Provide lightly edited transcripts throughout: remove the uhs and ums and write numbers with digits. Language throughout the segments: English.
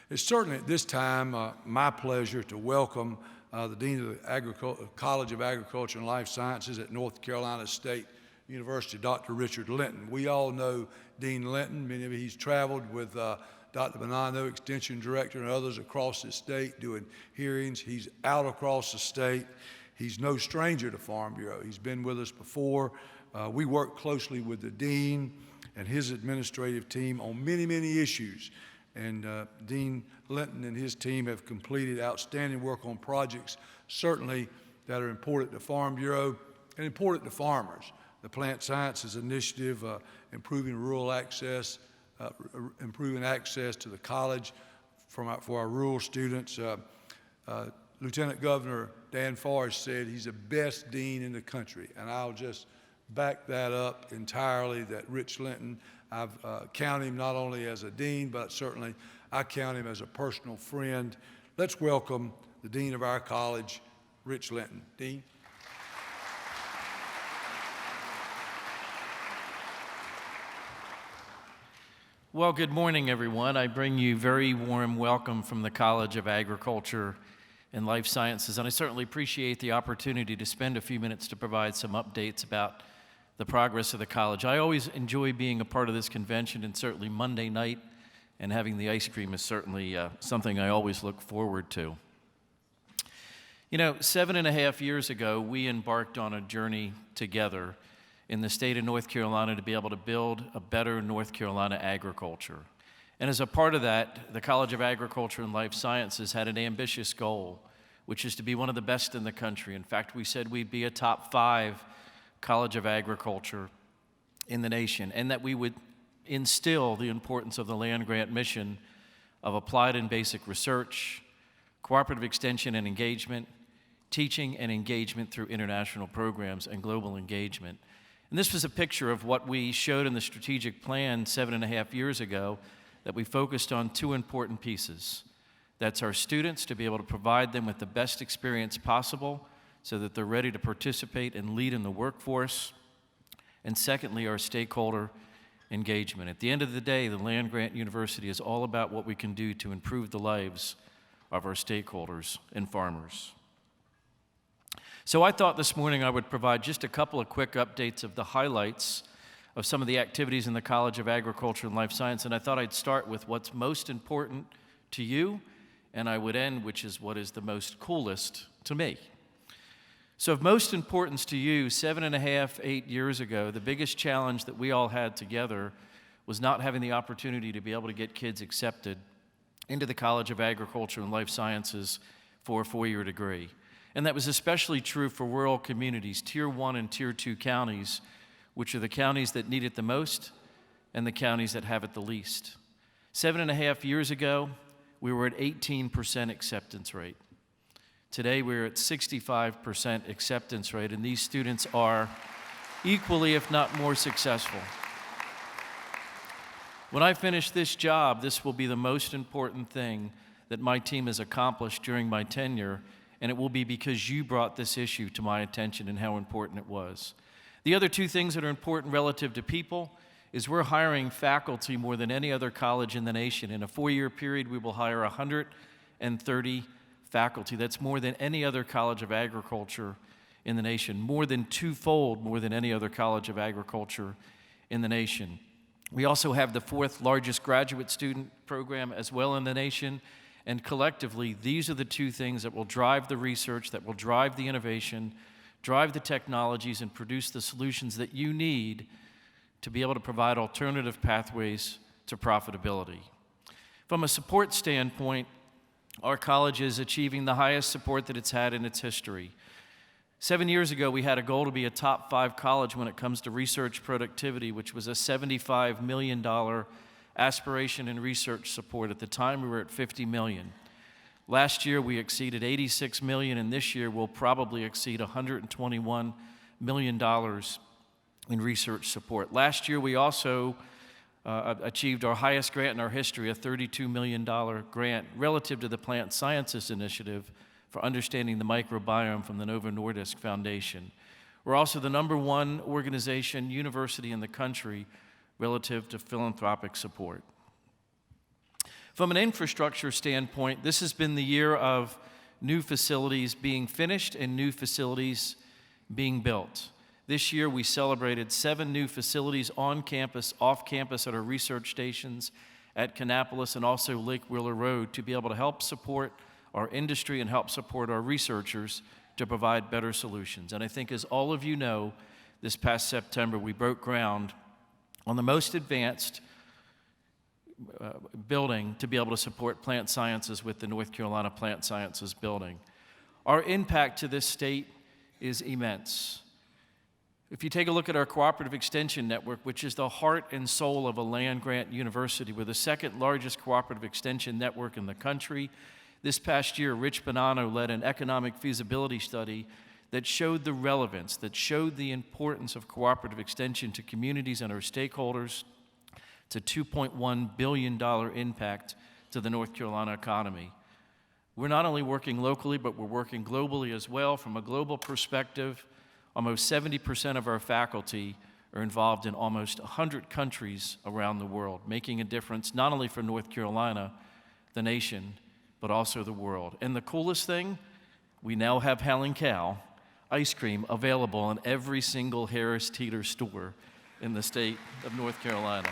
It's certainly at this time my pleasure to welcome the Dean of the College of Agriculture and Life Sciences at North Carolina State University, Dr. Richard Linton. We all know Dean Linton. Many of you, he's traveled with Dr. Bonanno, Extension Director, and others across the state doing hearings. He's out across the state. He's no stranger to Farm Bureau. He's been with us before. We work closely with the Dean and his administrative team on many, many issues. And Dean Linton and his team have completed outstanding work on projects, certainly that are important to Farm Bureau and important to farmers. The Plant Sciences Initiative, improving rural access, improving access to the college for our rural students. Lieutenant Governor Dan Forrest said he's the best dean in the country, and I'll just back that up entirely, that Rich Linton, I've counted him not only as a dean, but certainly I count him as a personal friend. Let's welcome the dean of our college, Rich Linton. Dean. Well, good morning, everyone. I bring you very warm welcome from the College of Agriculture and Life Sciences, and I certainly appreciate the opportunity to spend a few minutes to provide some updates about the progress of the college. I always enjoy being a part of this convention, and certainly Monday night and having the ice cream is certainly something I always look forward to. You know, 7.5 years ago, we embarked on a journey together in the state of North Carolina to be able to build a better North Carolina agriculture. And as a part of that, the College of Agriculture and Life Sciences had an ambitious goal, which is to be one of the best in the country. In fact, we said we'd be a top 5 College of Agriculture in the nation, and that we would instill the importance of the land-grant mission of applied and basic research, cooperative extension and engagement, teaching and engagement through international programs, and global engagement. And this was a picture of what we showed in the strategic plan 7.5 years ago, that we focused on 2 important pieces. That's our students, to be able to provide them with the best experience possible so that they're ready to participate and lead in the workforce. And secondly, our stakeholder engagement. At the end of the day, the land-grant university is all about what we can do to improve the lives of our stakeholders and farmers. So I thought this morning I would provide just a couple of quick updates of the highlights of some of the activities in the College of Agriculture and Life Science, and I thought I'd start with what's most important to you, and I would end, which is what is the most coolest to me. So of most importance to you, 7.5, 8 years ago, the biggest challenge that we all had together was not having the opportunity to be able to get kids accepted into the College of Agriculture and Life Sciences for a 4-year degree. And that was especially true for rural communities, Tier 1 and Tier 2 counties, which are the counties that need it the most and the counties that have it the least. 7.5 years ago, we were at 18% acceptance rate. Today, we're at 65% acceptance rate, and these students are equally, if not more, successful. When I finish this job, this will be the most important thing that my team has accomplished during my tenure, and it will be because you brought this issue to my attention and how important it was. The other 2 things that are important relative to people is we're hiring faculty more than any other college in the nation. In a 4-year period, we will hire 130 faculty. That's more than any other College of Agriculture in the nation, more than 2-fold more than any other College of Agriculture in the nation. We also have the 4th largest graduate student program as well in the nation, and collectively, these are the 2 things that will drive the research, that will drive the innovation, drive the technologies, and produce the solutions that you need to be able to provide alternative pathways to profitability. From a support standpoint, our college is achieving the highest support that it's had in its history. 7 years ago, we had a goal to be a top 5 college when it comes to research productivity, which was a $75 million aspiration in research support. At the time, we were at $50 million. Last year, we exceeded $86 million, and this year we'll probably exceed $121 million in research support. Last year, we also achieved our highest grant in our history, a $32 million grant relative to the Plant Sciences Initiative for understanding the microbiome from the Novo Nordisk Foundation. We're also the #1 organization, university in the country relative to philanthropic support. From an infrastructure standpoint, this has been the year of new facilities being finished and new facilities being built. This year, we celebrated 7 new facilities on campus, off campus at our research stations at Kannapolis and also Lake Wheeler Road to be able to help support our industry and help support our researchers to provide better solutions. And I think, as all of you know, this past September, we broke ground on the most advanced building to be able to support plant sciences with the North Carolina Plant Sciences Building. Our impact to this state is immense. If you take a look at our cooperative extension network, which is the heart and soul of a land-grant university, we're the second largest cooperative extension network in the country. This past year, Rich Bonanno led an economic feasibility study that showed the relevance, that showed the importance of cooperative extension to communities and our stakeholders. It's a $2.1 billion impact to the North Carolina economy. We're not only working locally, but we're working globally as well. From a global perspective, almost 70% of our faculty are involved in almost 100 countries around the world, making a difference not only for North Carolina, the nation, but also the world. And the coolest thing, we now have Howling Cow ice cream available in every single Harris Teeter store in the state of North Carolina.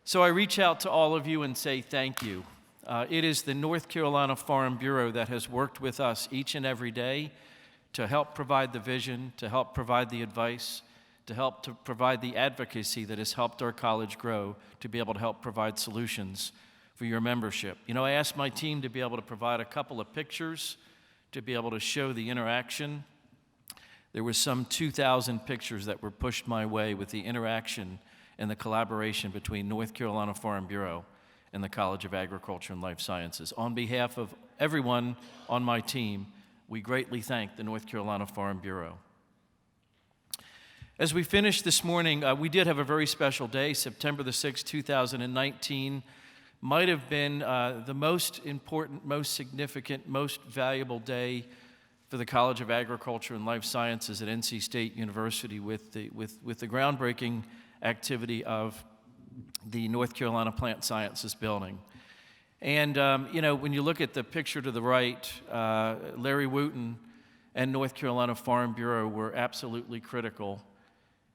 So I reach out to all of you and say thank you. It is the North Carolina Farm Bureau that has worked with us each and every day to help provide the vision, to help provide the advice, to help to provide the advocacy that has helped our college grow, to be able to help provide solutions for your membership. You know, I asked my team to be able to provide a couple of pictures to be able to show the interaction. There were some 2,000 pictures that were pushed my way with the interaction and the collaboration between North Carolina Farm Bureau and the College of Agriculture and Life Sciences. On behalf of everyone on my team, we greatly thank the North Carolina Farm Bureau. As we finish this morning, we did have a very special day. September the 6th, 2019 might have been the most important, most significant, most valuable day for the College of Agriculture and Life Sciences at NC State University with the groundbreaking activity of the North Carolina Plant Sciences Building. And, you know, when you look at the picture to the right, Larry Wooten and North Carolina Farm Bureau were absolutely critical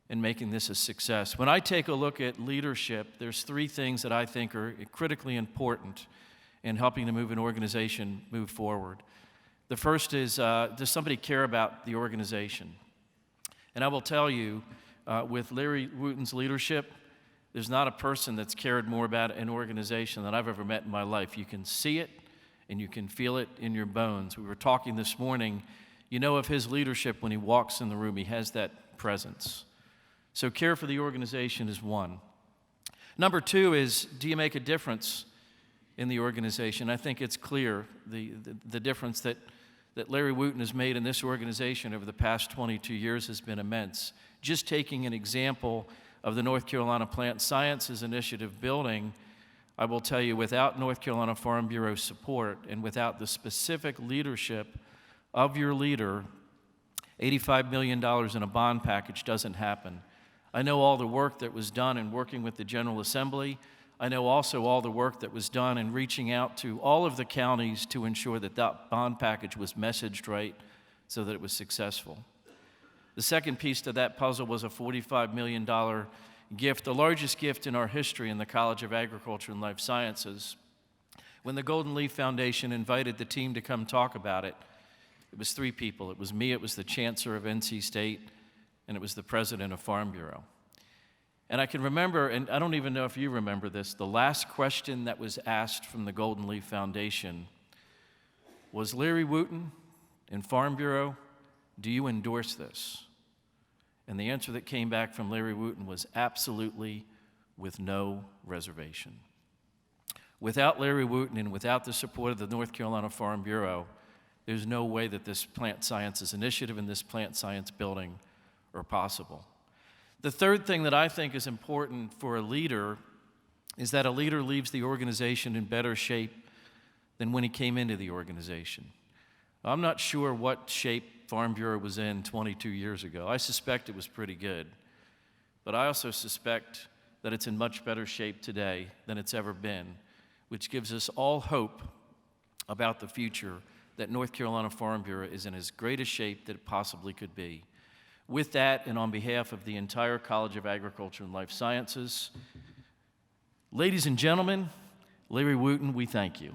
in making this a success. When I take a look at leadership, there's 3 things that I think are critically important in helping to move an organization move forward. The first is, does somebody care about the organization? And I will tell you, with Larry Wooten's leadership, there's not a person that's cared more about an organization than I've ever met in my life. You can see it and you can feel it in your bones. We were talking this morning, you know of his leadership when he walks in the room, he has that presence. So care for the organization is one. Number 2 is, do you make a difference in the organization? I think it's clear the difference that Larry Wooten has made in this organization over the past 22 years has been immense. Just taking an example of the North Carolina Plant Sciences Initiative building, I will tell you, without North Carolina Farm Bureau support and without the specific leadership of your leader, $85 million in a bond package doesn't happen. I know all the work that was done in working with the General Assembly. I know also all the work that was done in reaching out to all of the counties to ensure that that bond package was messaged right so that it was successful. The second piece to that puzzle was a $45 million gift, the largest gift in our history in the College of Agriculture and Life Sciences. When the Golden Leaf Foundation invited the team to come talk about it, it was 3 people. It was me, it was the Chancellor of NC State, and it was the President of Farm Bureau. And I can remember, and I don't even know if you remember this, the last question that was asked from the Golden Leaf Foundation was, Larry Wooten and Farm Bureau, do you endorse this? And the answer that came back from Larry Wooten was absolutely, with no reservation. Without Larry Wooten and without the support of the North Carolina Farm Bureau, there's no way that this Plant Sciences Initiative and this Plant Science Building are possible. The third thing that I think is important for a leader is that a leader leaves the organization in better shape than when he came into the organization. I'm not sure what shape Farm Bureau was in 22 years ago. I suspect it was pretty good. But I also suspect that it's in much better shape today than it's ever been, which gives us all hope about the future, that North Carolina Farm Bureau is in as great a shape that it possibly could be. With that, and on behalf of the entire College of Agriculture and Life Sciences, ladies and gentlemen, Larry Wooten, we thank you.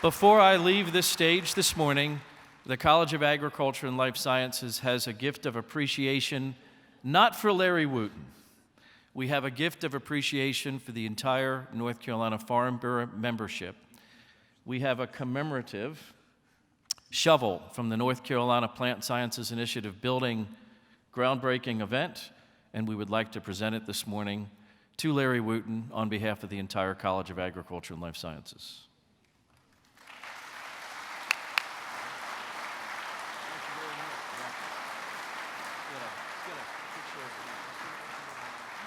Before I leave this stage this morning, the College of Agriculture and Life Sciences has a gift of appreciation, not for Larry Wooten. We have a gift of appreciation for the entire North Carolina Farm Bureau membership. We have a commemorative shovel from the North Carolina Plant Sciences Initiative building groundbreaking event, and we would like to present it this morning to Larry Wooten on behalf of the entire College of Agriculture and Life Sciences.